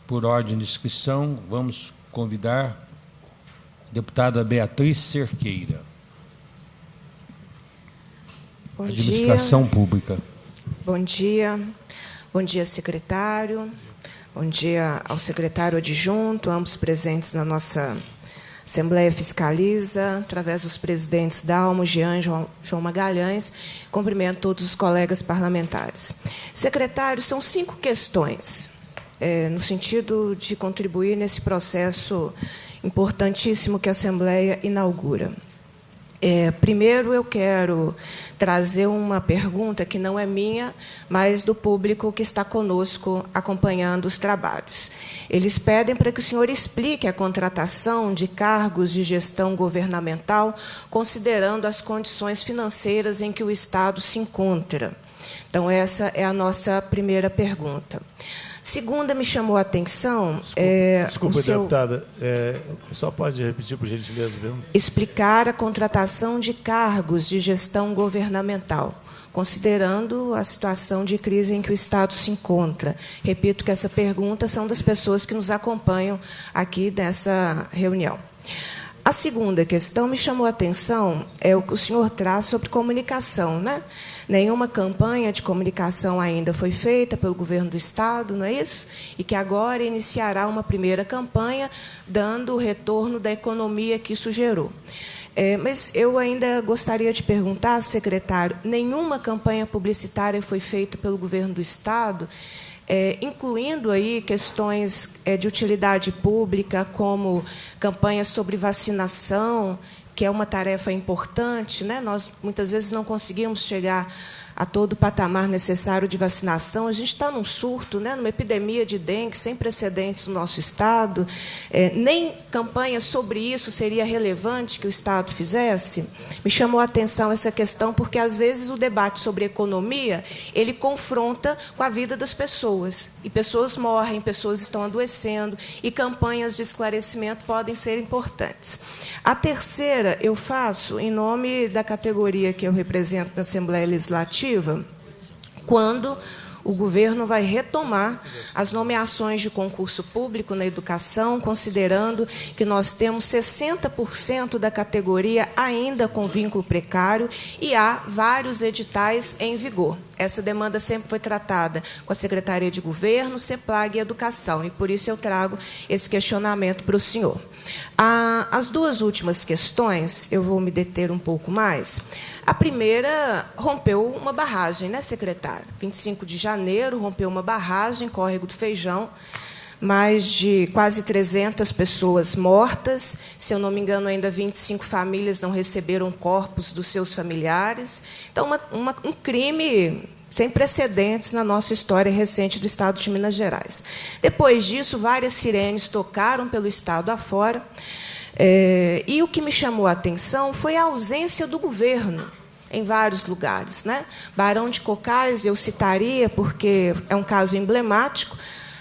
por ordem de inscrição, vamos convidar a deputada Beatriz Cerqueira. Bom Administração dia. Pública. Bom dia. Bom dia, secretário. Bom dia ao secretário adjunto, ambos presentes na nossa Assembleia Fiscaliza, através dos presidentes Dalmo, Jean, João Magalhães. Cumprimento todos os colegas parlamentares. Secretário, são 5 questões, no sentido de contribuir nesse processo importantíssimo que a Assembleia inaugura. Primeiro, eu quero trazer uma pergunta que não é minha, mas do público que está conosco acompanhando os trabalhos. Eles pedem para que o senhor explique a contratação de cargos de gestão governamental, considerando as condições financeiras em que o Estado se encontra. Então, essa é a nossa primeira pergunta. Segunda, me chamou a atenção... Desculpa, deputada, só pode repetir, por gentileza, viu? Explicar a contratação de cargos de gestão governamental, considerando a situação de crise em que o Estado se encontra. Repito que essa pergunta são das pessoas que nos acompanham aqui nessa reunião. A segunda questão me chamou a atenção, é o que o senhor traz sobre comunicação, né? Nenhuma campanha de comunicação ainda foi feita pelo governo do Estado, não é isso? E que agora iniciará uma primeira campanha, dando o retorno da economia que isso gerou. Mas eu ainda gostaria de perguntar, secretário, nenhuma campanha publicitária foi feita pelo governo do Estado, incluindo aí questões de utilidade pública, como campanhas sobre vacinação, que é uma tarefa importante, né? Nós, muitas vezes, não conseguimos chegar a todo o patamar necessário de vacinação. A gente está num surto, né? Numa epidemia de dengue sem precedentes no nosso Estado. Nem campanha sobre isso seria relevante que o Estado fizesse. Me chamou a atenção essa questão, porque, às vezes, o debate sobre economia ele confronta com a vida das pessoas. E pessoas morrem, pessoas estão adoecendo, e campanhas de esclarecimento podem ser importantes. A terceira eu faço em nome da categoria que eu represento na Assembleia Legislativa, quando o governo vai retomar as nomeações de concurso público na educação, considerando que nós temos 60% da categoria ainda com vínculo precário e há vários editais em vigor. Essa demanda sempre foi tratada com a Secretaria de Governo, CEPLAG e Educação, e por isso eu trago esse questionamento para o senhor. As 2 últimas questões, eu vou me deter um pouco mais. A primeira rompeu uma barragem, né, secretário? 25 de janeiro, rompeu uma barragem, Córrego do Feijão, mais de quase 300 pessoas mortas. Se eu não me engano, ainda 25 famílias não receberam corpos dos seus familiares. Então, um crime sem precedentes na nossa história recente do Estado de Minas Gerais. Depois disso, várias sirenes tocaram pelo Estado afora, e o que me chamou a atenção foi a ausência do governo em vários lugares, né? Barão de Cocais, eu citaria, porque é um caso emblemático,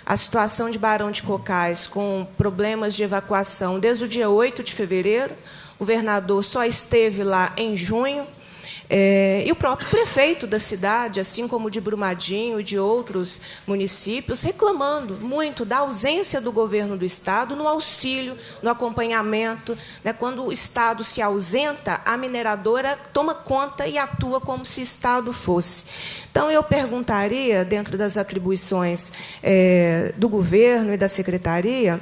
a situação de Barão de Cocais com problemas de evacuação desde o dia 8 de fevereiro, o governador só esteve lá em junho, e o próprio prefeito da cidade, assim como de Brumadinho e de outros municípios, reclamando muito da ausência do governo do Estado no auxílio, no acompanhamento, né? Quando o Estado se ausenta, a mineradora toma conta e atua como se Estado fosse. Então, eu perguntaria, dentro das atribuições do governo e da secretaria,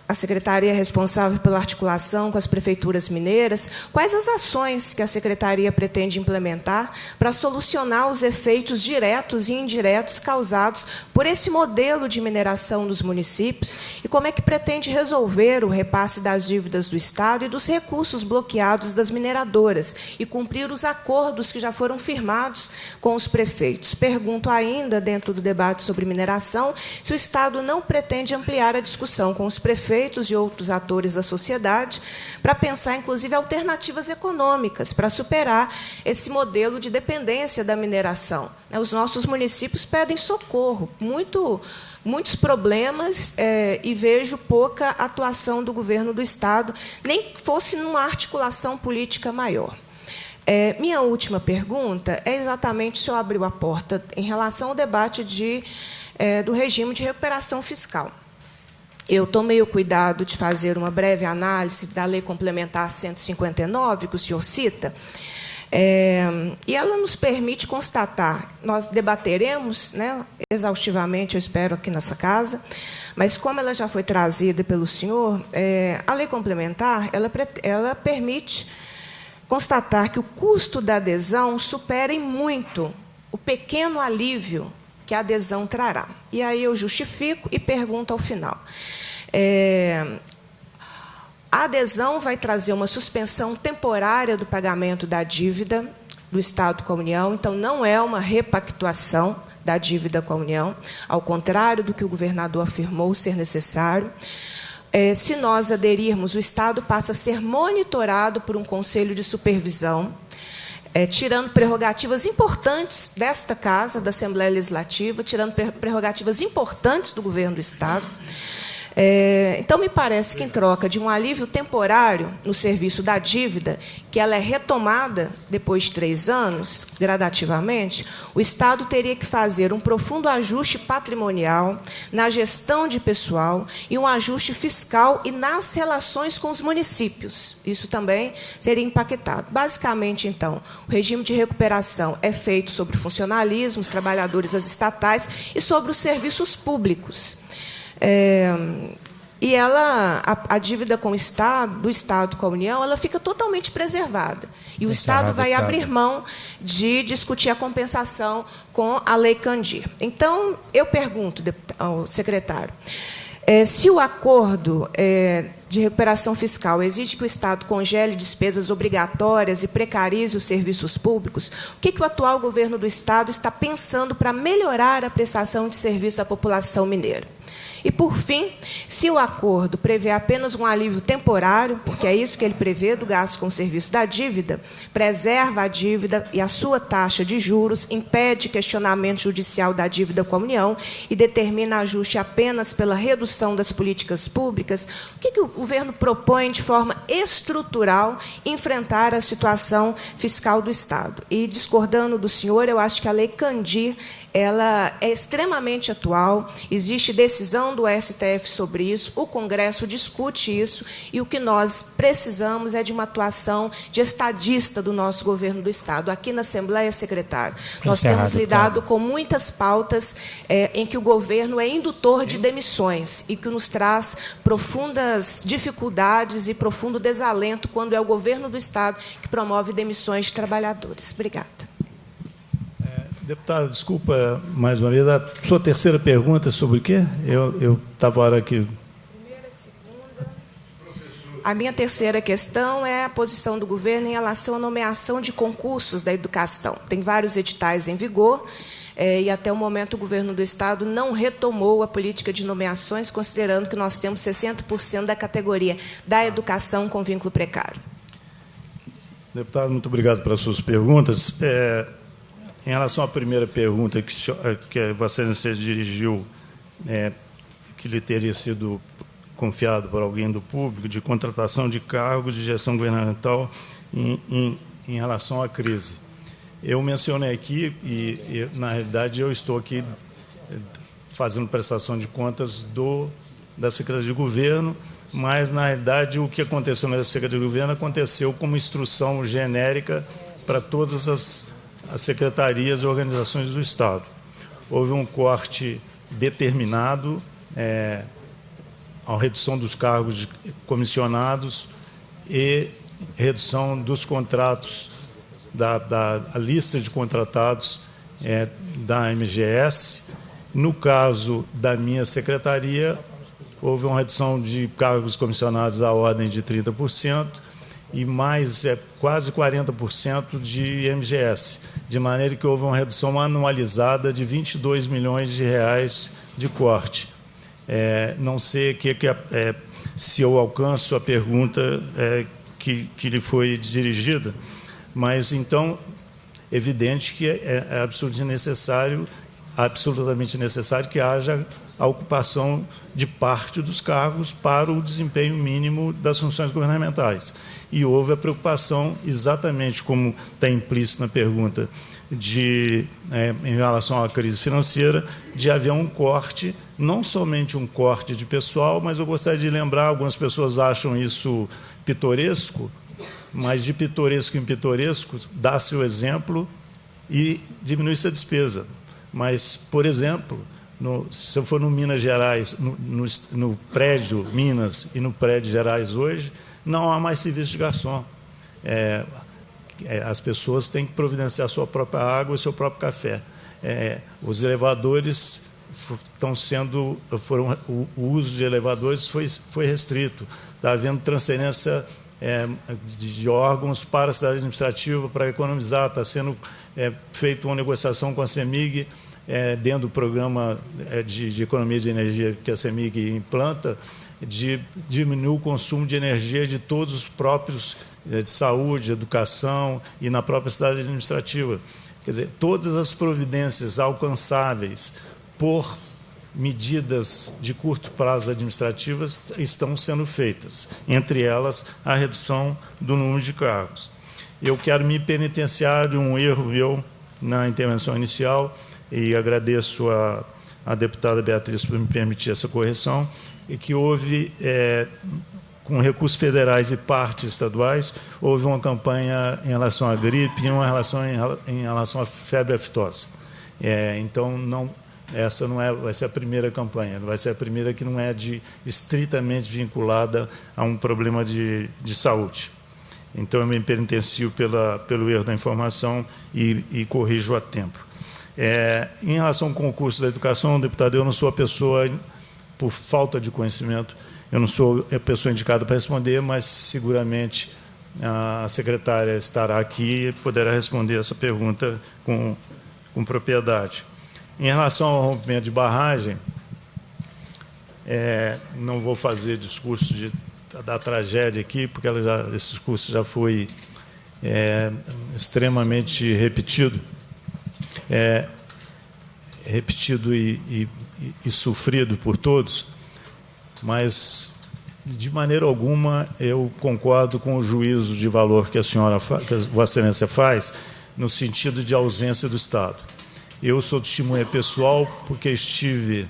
a secretaria responsável pela articulação com as prefeituras mineiras, quais as ações que a secretaria pretende implementar para solucionar os efeitos diretos e indiretos causados por esse modelo de mineração nos municípios e como é que pretende resolver o repasse das dívidas do Estado e dos recursos bloqueados das mineradoras e cumprir os acordos que já foram firmados com os prefeitos. Pergunto ainda, dentro do debate sobre mineração, se o Estado não pretende ampliar a discussão com os prefeitos e outros atores da sociedade, para pensar, inclusive, alternativas econômicas para superar esse modelo de dependência da mineração. Os nossos municípios pedem socorro, muitos problemas, e vejo pouca atuação do governo do Estado, nem que fosse numa articulação política maior. Minha última pergunta é exatamente, o senhor abriu a porta em relação ao debate do regime de recuperação fiscal. eu tomei o cuidado de fazer uma breve análise da Lei Complementar 159, que o senhor cita, e ela nos permite constatar, nós debateremos, né, exaustivamente, eu espero, aqui nessa casa, mas, como ela já foi trazida pelo senhor, a lei complementar ela permite constatar que o custo da adesão supera em muito o pequeno alívio que a adesão trará. E aí eu justifico e pergunto ao final. A adesão vai trazer uma suspensão temporária do pagamento da dívida do Estado com a União, então não é uma repactuação da dívida com a União, ao contrário do que o governador afirmou ser necessário. Se nós aderirmos, o Estado passa a ser monitorado por um conselho de supervisão, tirando prerrogativas importantes desta Casa, da Assembleia Legislativa, tirando prerrogativas importantes do governo do Estado. Então, me parece que, em troca de um alívio temporário no serviço da dívida, que ela é retomada depois de 3 anos, gradativamente, o Estado teria que fazer um profundo ajuste patrimonial, na gestão de pessoal, e um ajuste fiscal e nas relações com os municípios. Isso também seria impactado. Basicamente, então, o regime de recuperação é feito sobre o funcionalismo, os trabalhadores das estatais e sobre os serviços públicos. E a dívida com o Estado, do Estado com a União, ela fica totalmente preservada. E o Estado vai abrir mão de discutir a compensação com a Lei Candir. Então, eu pergunto ao secretário, se o acordo de recuperação fiscal exige que o Estado congele despesas obrigatórias e precarize os serviços públicos, o que o atual governo do Estado está pensando para melhorar a prestação de serviço à população mineira? E, por fim, se o acordo prevê apenas um alívio temporário, porque é isso que ele prevê do gasto com o serviço da dívida, preserva a dívida e a sua taxa de juros, impede questionamento judicial da dívida com a União e determina ajuste apenas pela redução das políticas públicas, o que o governo propõe de forma estrutural enfrentar a situação fiscal do Estado? E, discordando do senhor, eu acho que a Lei Candir ela é extremamente atual, existe decisão do STF sobre isso, o Congresso discute isso, e o que nós precisamos é de uma atuação de estadista do nosso governo do Estado. Aqui na Assembleia, secretário, nós temos lidado com muitas pautas em que o governo é indutor de demissões e que nos traz profundas dificuldades e profundo desalento quando é o governo do Estado que promove demissões de trabalhadores. Obrigada. Deputado, desculpa mais uma vez. A sua terceira pergunta é sobre o quê? Eu estava a hora aqui. Primeira, segunda. A minha terceira questão é a posição do governo em relação à nomeação de concursos da educação. Tem vários editais em vigor, e até o momento o governo do Estado não retomou a política de nomeações, considerando que nós temos 60% da categoria da educação com vínculo precário. Deputado, muito obrigado pelas suas perguntas. Em relação à primeira pergunta que Vossa Excelência dirigiu, que lhe teria sido confiado por alguém do público, de contratação de cargos de gestão governamental em relação à crise. Eu mencionei aqui, e na realidade, eu estou aqui fazendo prestação de contas da Secretaria de Governo, mas, na realidade, o que aconteceu na Secretaria de Governo aconteceu como instrução genérica para todas as secretarias e organizações do Estado. Houve um corte determinado, a redução dos cargos de comissionados e redução dos contratos, da lista de contratados da MGS. No caso da minha secretaria, houve uma redução de cargos comissionados da ordem de 30%, e mais quase 40% de MGS, de maneira que houve uma redução anualizada de 22 milhões de reais de corte. Não sei se eu alcanço a pergunta que lhe foi dirigida, mas, então, evidente que é absolutamente necessário que haja a ocupação de parte dos cargos para o desempenho mínimo das funções governamentais. E houve a preocupação, exatamente como está implícito na pergunta, em relação à crise financeira, de haver um corte, não somente um corte de pessoal, mas eu gostaria de lembrar, algumas pessoas acham isso pitoresco, mas de pitoresco em pitoresco, dá-se o exemplo e diminui-se a despesa. Mas, por exemplo, se eu for no Minas Gerais, no prédio Minas e no prédio Gerais hoje, não há mais serviço de garçom. As pessoas têm que providenciar sua própria água e seu próprio café. Os elevadores o uso de elevadores foi restrito. Está havendo transferência de órgãos para a cidade administrativa para economizar. Está sendo feita uma negociação com a CEMIG, dentro do programa de economia de energia que a CEMIG implanta, de diminuir o consumo de energia de todos os próprios de saúde, educação e na própria cidade administrativa. Quer dizer, todas as providências alcançáveis por medidas de curto prazo administrativas estão sendo feitas, entre elas a redução do número de cargos. Eu quero me penitenciar de um erro meu na intervenção inicial e agradeço a deputada Beatriz por me permitir essa correção, e que houve, com recursos federais e partes estaduais, houve uma campanha em relação à gripe e uma em relação à febre aftosa. Então, essa não vai ser a primeira campanha, vai ser a primeira que não é estritamente vinculada a um problema de saúde. Então, eu me penitencio pelo erro da informação e corrijo a tempo. Em relação ao concurso da educação, deputado, eu não sou a pessoa, por falta de conhecimento, eu não sou a pessoa indicada para responder, mas seguramente a secretária estará aqui e poderá responder essa pergunta com propriedade. Em relação ao rompimento de barragem, não vou fazer discurso da tragédia aqui, porque esse discurso já foi extremamente repetido. Repetido e sofrido por todos, mas, de maneira alguma, eu concordo com o juízo de valor que a Vossa Excelência faz, no sentido de ausência do Estado. Eu sou testemunha pessoal, porque estive...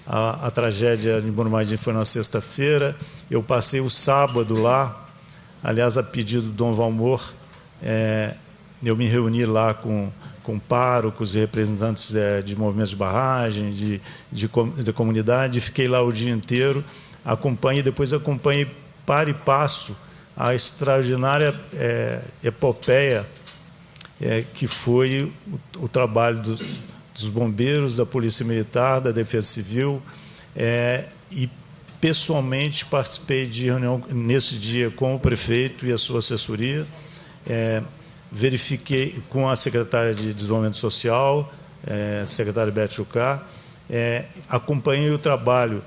A tragédia de Brumadinho foi na sexta-feira, eu passei o sábado lá, aliás, a pedido do Dom Valmor, eu me reuni lá com párocos e representantes de movimentos de barragem, de comunidade, fiquei lá o dia inteiro, depois acompanhei para e passo a extraordinária epopeia que foi o trabalho dos bombeiros, da Polícia Militar, da Defesa Civil, e pessoalmente participei de reunião nesse dia com o prefeito e a sua assessoria, verifiquei com a secretária de Desenvolvimento Social, secretária Beth Jucá, acompanhei o trabalho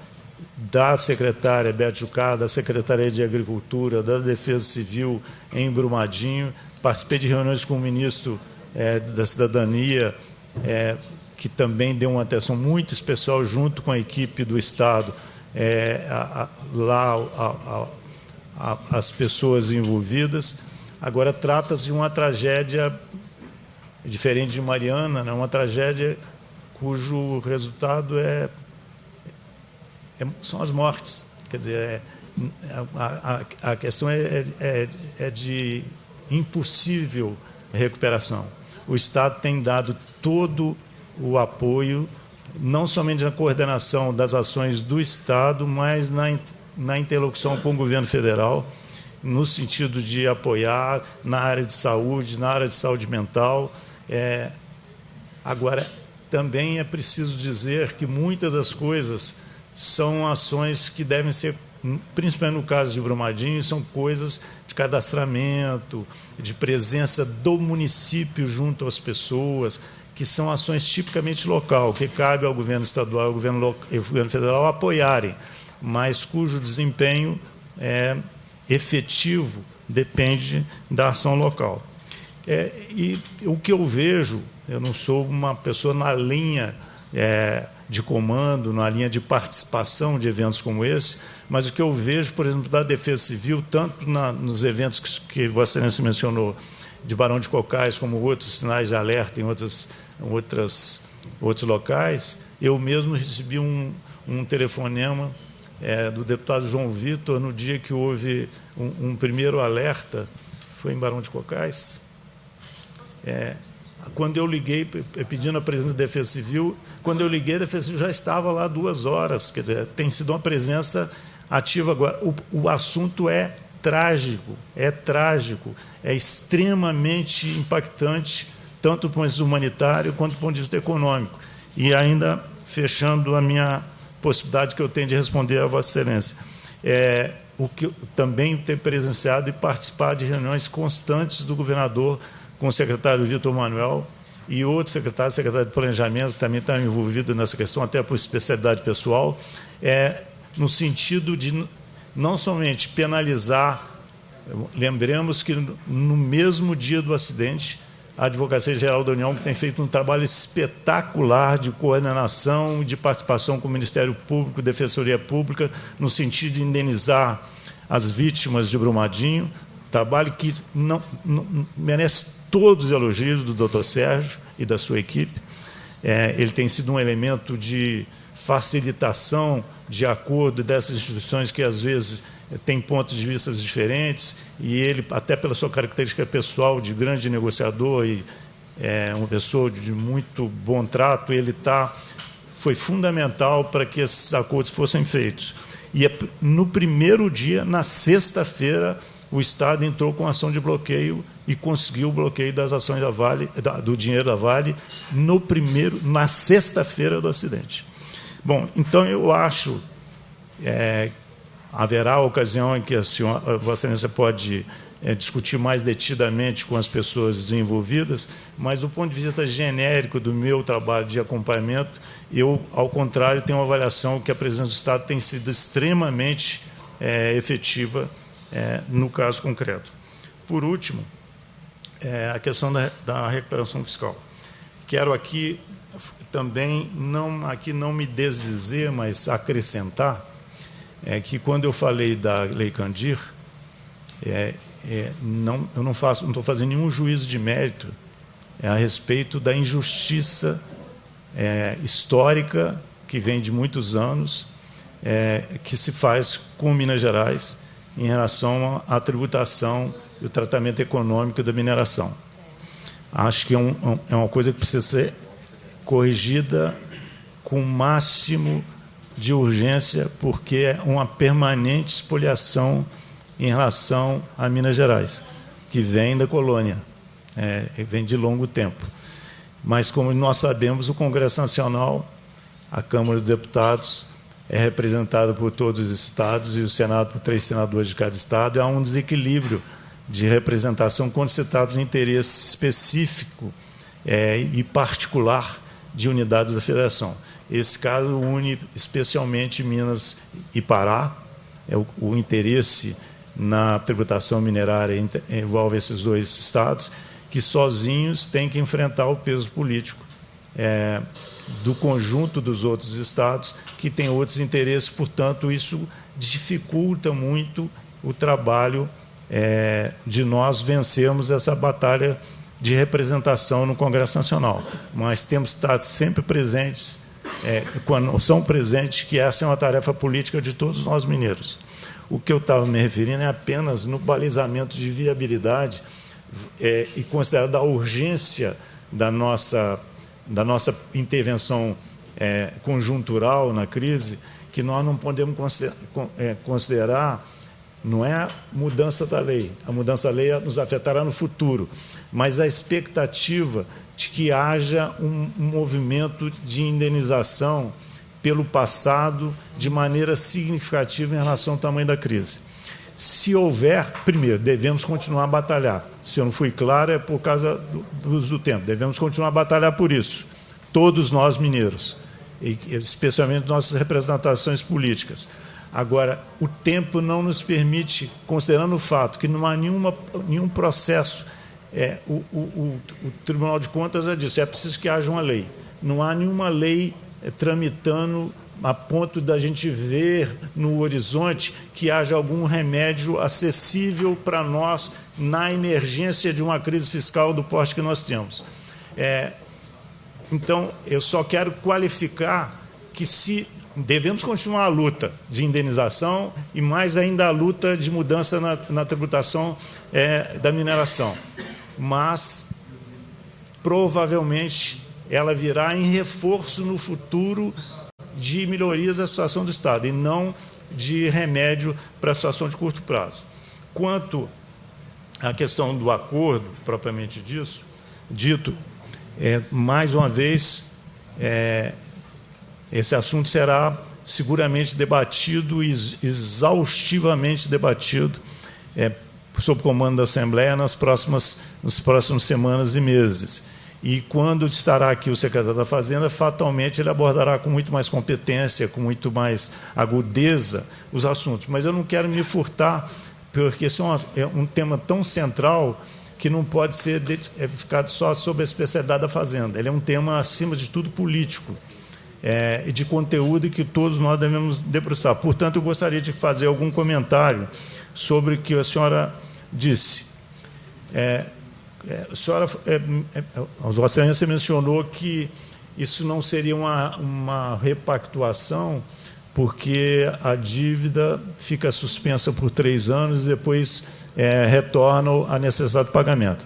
da secretária Beth Jucá, da Secretaria de Agricultura, da Defesa Civil em Brumadinho, participei de reuniões com o ministro da Cidadania, que também deu uma atenção muito especial junto com a equipe do Estado, as pessoas envolvidas. Agora, trata-se de uma tragédia diferente de Mariana, né? Uma tragédia cujo resultado são as mortes. Quer dizer, a questão é de impossível recuperação. O Estado tem dado todo o apoio, não somente na coordenação das ações do Estado, mas na interlocução com o governo federal, no sentido de apoiar na área de saúde, na área de saúde mental. Agora, também é preciso dizer que muitas das coisas são ações que devem ser, principalmente no caso de Brumadinho, são coisas de cadastramento, de presença do município junto às pessoas, que são ações tipicamente local, que cabe ao governo estadual e ao governo federal apoiarem, mas cujo desempenho efetivo depende da ação local. E o que eu vejo, eu não sou uma pessoa na linha de comando, na linha de participação de eventos como esse, mas o que eu vejo, por exemplo, da Defesa Civil, tanto nos eventos que Vossa Excelência mencionou, de Barão de Cocais, como outros sinais de alerta em outros locais. Eu mesmo recebi um telefonema do deputado João Vitor no dia que houve um primeiro alerta, foi em Barão de Cocais. Quando eu liguei pedindo a presença da Defesa Civil, quando eu liguei, a Defesa Civil já estava lá 2 horas. Quer dizer, tem sido uma presença ativa agora. O assunto é trágico, é extremamente impactante, tanto do ponto de vista humanitário quanto do ponto de vista econômico. E ainda, fechando a minha possibilidade que eu tenho de responder a Vossa Excelência, o que eu também ter presenciado e participar de reuniões constantes do governador com o secretário Vitor Manuel e outros secretários, secretário de Planejamento, que também está envolvido nessa questão, até por especialidade pessoal, no sentido de não somente penalizar, lembremos que no mesmo dia do acidente, a Advocacia Geral da União, que tem feito um trabalho espetacular de coordenação e de participação com o Ministério Público, Defensoria Pública, no sentido de indenizar as vítimas de Brumadinho, trabalho que não merece todos os elogios do doutor Sérgio e da sua equipe. Ele tem sido um elemento de facilitação de acordo dessas instituições que, às vezes, têm pontos de vista diferentes, e ele, até pela sua característica pessoal de grande negociador e uma pessoa de muito bom trato, foi fundamental para que esses acordos fossem feitos. E no primeiro dia, na sexta-feira, o Estado entrou com ação de bloqueio e conseguiu o bloqueio das ações da Vale, do dinheiro da Vale, na sexta-feira do acidente. Bom, então eu acho haverá ocasião em que Vossa Excelência pode discutir mais detidamente com as pessoas envolvidas, mas do ponto de vista genérico do meu trabalho de acompanhamento, eu, ao contrário, tenho uma avaliação que a presença do Estado tem sido extremamente efetiva no caso concreto. Por último, a questão da recuperação fiscal. Quero aqui também, não me desdizer, mas acrescentar, que quando eu falei da Lei Candir, eu não estou fazendo nenhum juízo de mérito a respeito da injustiça histórica que vem de muitos anos, que se faz com Minas Gerais em relação à tributação e o tratamento econômico da mineração. Acho que é uma coisa que precisa ser corrigida com o máximo de urgência, porque é uma permanente espoliação em relação a Minas Gerais, que vem da colônia, vem de longo tempo. Mas, como nós sabemos, o Congresso Nacional, a Câmara dos Deputados, é representada por todos os estados e o Senado por 3 senadores de cada estado, e há um desequilíbrio de representação quando se trata de interesse específico e particular de unidades da federação. Esse caso une especialmente Minas e Pará, o interesse na tributação minerária envolve esses 2 estados, que sozinhos têm que enfrentar o peso político do conjunto dos outros estados, que têm outros interesses. Portanto, isso dificulta muito o trabalho de nós vencermos essa batalha de representação no Congresso Nacional. Mas temos que estar sempre presentes, com a noção presente que essa é uma tarefa política de todos nós mineiros. O que eu estava me referindo é apenas no balizamento de viabilidade e considerada a urgência da nossa intervenção conjuntural na crise, que nós não podemos considerar, não é a mudança da lei. A mudança da lei nos afetará no futuro, mas a expectativa de que haja um movimento de indenização pelo passado de maneira significativa em relação ao tamanho da crise. Se houver, primeiro, devemos continuar a batalhar. Se eu não fui claro, é por causa do uso do tempo. Devemos continuar a batalhar por isso, todos nós mineiros, e especialmente nossas representações políticas. Agora, o tempo não nos permite, considerando o fato que não há nenhum processo, o Tribunal de Contas já disse, é preciso que haja uma lei. Não há nenhuma lei tramitando a ponto da gente ver no horizonte que haja algum remédio acessível para nós na emergência de uma crise fiscal do porte que nós temos. Então, eu só quero qualificar que se devemos continuar a luta de indenização e mais ainda a luta de mudança na tributação da mineração, mas provavelmente ela virá em reforço no futuro de melhorias da situação do Estado e não de remédio para a situação de curto prazo. Quanto à questão do acordo, propriamente dito, mais uma vez, esse assunto será seguramente debatido, exaustivamente debatido, sob comando da Assembleia nas próximas semanas e meses. E, quando estará aqui o secretário da Fazenda, fatalmente ele abordará com muito mais competência, com muito mais agudeza os assuntos. Mas eu não quero me furtar, porque esse é um tema tão central que não pode ser ficado só sob a especialidade da Fazenda. Ele é um tema, acima de tudo, político, e de conteúdo que todos nós devemos debruçar. Portanto, eu gostaria de fazer algum comentário sobre o que a senhora disse. A senhora, a Vossa Excelência mencionou que isso não seria uma repactuação, porque a dívida fica suspensa por 3 anos e depois retorna a necessidade de pagamento.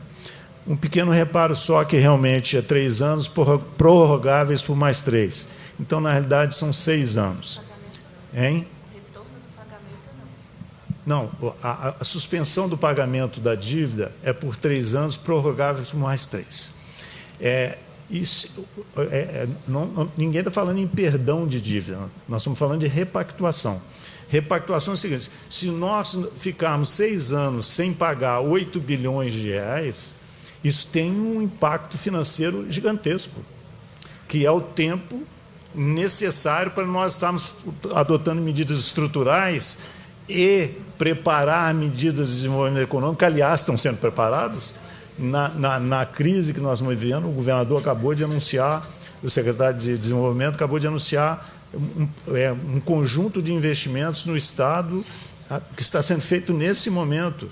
Um pequeno reparo só, que realmente 3 anos prorrogáveis por mais 3. Então, na realidade, são 6 anos. Hein? Não, a suspensão do pagamento da dívida é por 3 anos, prorrogáveis por mais 3. Ninguém está falando em perdão de dívida, nós estamos falando de repactuação. Repactuação é o seguinte: se nós ficarmos 6 anos sem pagar 8 bilhões de reais, isso tem um impacto financeiro gigantesco, que é o tempo necessário para nós estarmos adotando medidas estruturais e preparar medidas de desenvolvimento econômico, que, aliás, estão sendo preparadas. Na crise que nós estamos vivendo, o governador acabou de anunciar, o secretário de Desenvolvimento acabou de anunciar um conjunto de investimentos no Estado que está sendo feito nesse momento.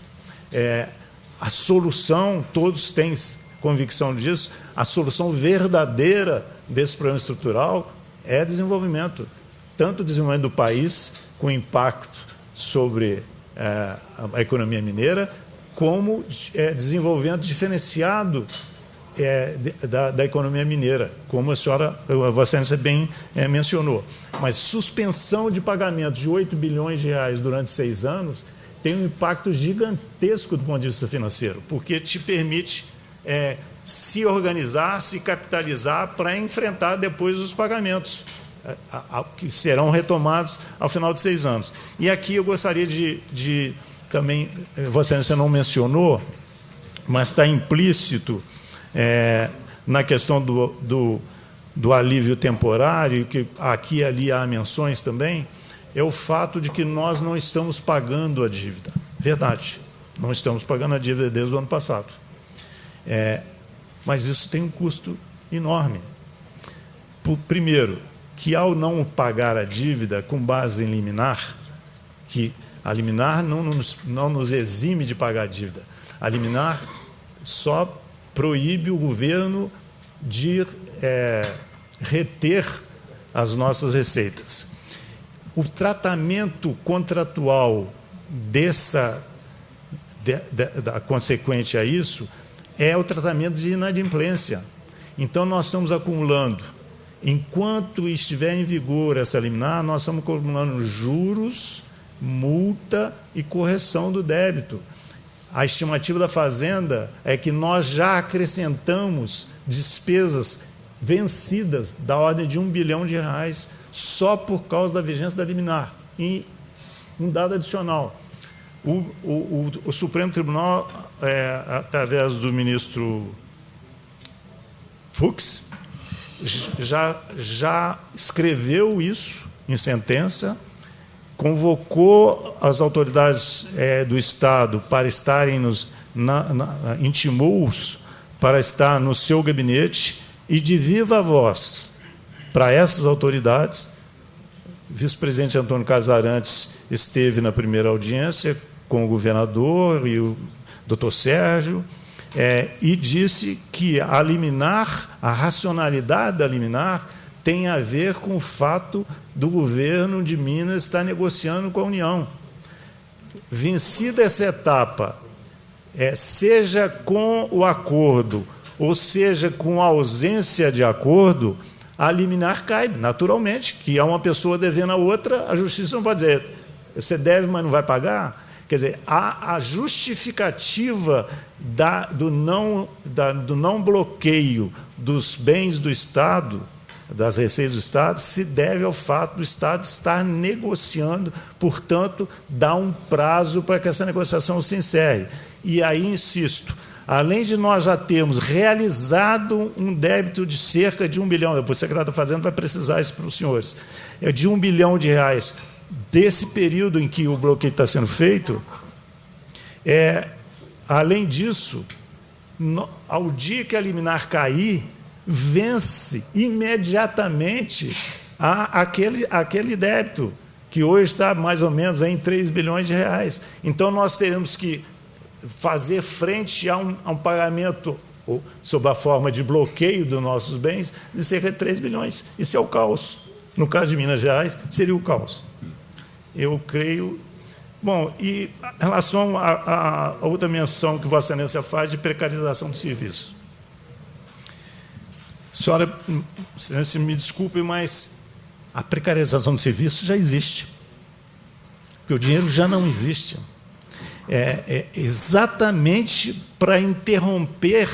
A solução, todos têm convicção disso, a solução verdadeira desse problema estrutural é desenvolvimento, tanto o desenvolvimento do país, com impacto sobre a economia mineira, como desenvolvimento diferenciado da economia mineira, como a senhora, a Vossa Excelência, bem mencionou. Mas suspensão de pagamento de 8 bilhões de reais durante 6 anos tem um impacto gigantesco do ponto de vista financeiro, porque te permite se organizar, se capitalizar para enfrentar depois os pagamentos, que serão retomados ao final de 6 anos. E aqui eu gostaria de também, Vossa Excelência não mencionou, mas está implícito na questão do alívio temporário, que aqui e ali há menções também, é o fato de que nós não estamos pagando a dívida. Verdade, não estamos pagando a dívida desde o ano passado. Mas isso tem um custo enorme. Primeiro, que ao não pagar a dívida com base em liminar, que a liminar não nos exime de pagar a dívida, a liminar só proíbe o governo de reter as nossas receitas. O tratamento contratual da consequente a isso é o tratamento de inadimplência. Então, nós estamos acumulando, enquanto estiver em vigor essa liminar, nós estamos acumulando juros, multa e correção do débito. A estimativa da Fazenda é que nós já acrescentamos despesas vencidas da ordem de R$1 bilhão só por causa da vigência da liminar. E um dado adicional: o Supremo Tribunal, através do ministro Fux, já escreveu isso em sentença, convocou as autoridades do Estado para estarem intimou-os para estar no seu gabinete e, de viva voz, para essas autoridades, O vice-presidente Antônio Carlos Arantes esteve na primeira audiência com o governador e o doutor Sérgio, e disse que a liminar, a racionalidade da liminar, tem a ver com o fato do governo de Minas estar negociando com a União. Vencida essa etapa, seja com o acordo, ou seja com a ausência de acordo, a liminar cai, naturalmente, que há uma pessoa devendo a outra, a justiça não pode dizer, você deve, mas não vai pagar. Quer dizer, a justificativa do não bloqueio dos bens do Estado, das receitas do Estado, se deve ao fato do Estado estar negociando, portanto, dá um prazo para que essa negociação se encerre. E aí, insisto, além de nós já termos realizado um débito de cerca de R$1 bilhão, depois o secretário da Fazenda vai precisar isso para os senhores, de R$1 bilhão desse período em que o bloqueio está sendo feito, além disso, ao dia que a liminar cair, vence imediatamente aquele débito, que hoje está mais ou menos em R$3 bilhões. Então, nós teremos que fazer frente a um pagamento sob a forma de bloqueio dos nossos bens de cerca de R$3 bilhões. Isso é o caos. No caso de Minas Gerais, seria o caos. Eu creio... Bom, e em relação à outra menção que Vossa Excelência faz de precarização do serviço. Senhora, Excelência, me desculpe, mas a precarização do serviço já existe. Porque o dinheiro já não existe. Exatamente para interromper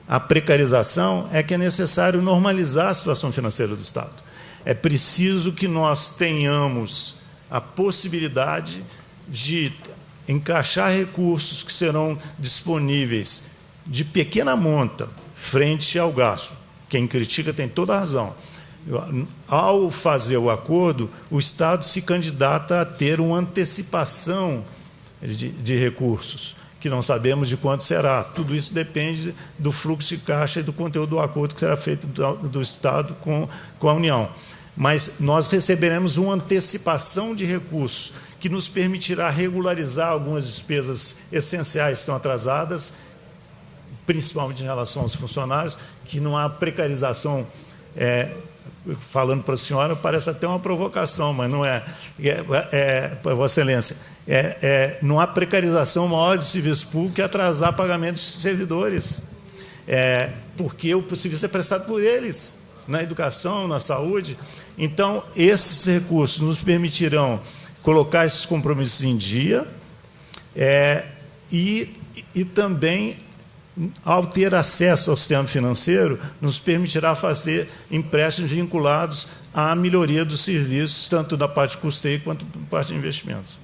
a precarização é que é necessário normalizar a situação financeira do Estado. É preciso que nós tenhamos a possibilidade de encaixar recursos que serão disponíveis de pequena monta frente ao gasto. Quem critica tem toda a razão. Ao fazer o acordo, o Estado se candidata a ter uma antecipação de recursos, que não sabemos de quanto será. Tudo isso depende do fluxo de caixa e do conteúdo do acordo que será feito do Estado com a União. Mas nós receberemos uma antecipação de recursos que nos permitirá regularizar algumas despesas essenciais que estão atrasadas, principalmente em relação aos funcionários, que não há precarização. Falando para a senhora, parece até uma provocação, mas não é. Vossa Excelência, não há precarização maior de serviço público que atrasar pagamentos de servidores, porque o serviço é prestado por eles, na educação, na saúde. Então, esses recursos nos permitirão colocar esses compromissos em dia e também, ao ter acesso ao sistema financeiro, nos permitirá fazer empréstimos vinculados à melhoria dos serviços, tanto da parte de custeio quanto da parte de investimentos.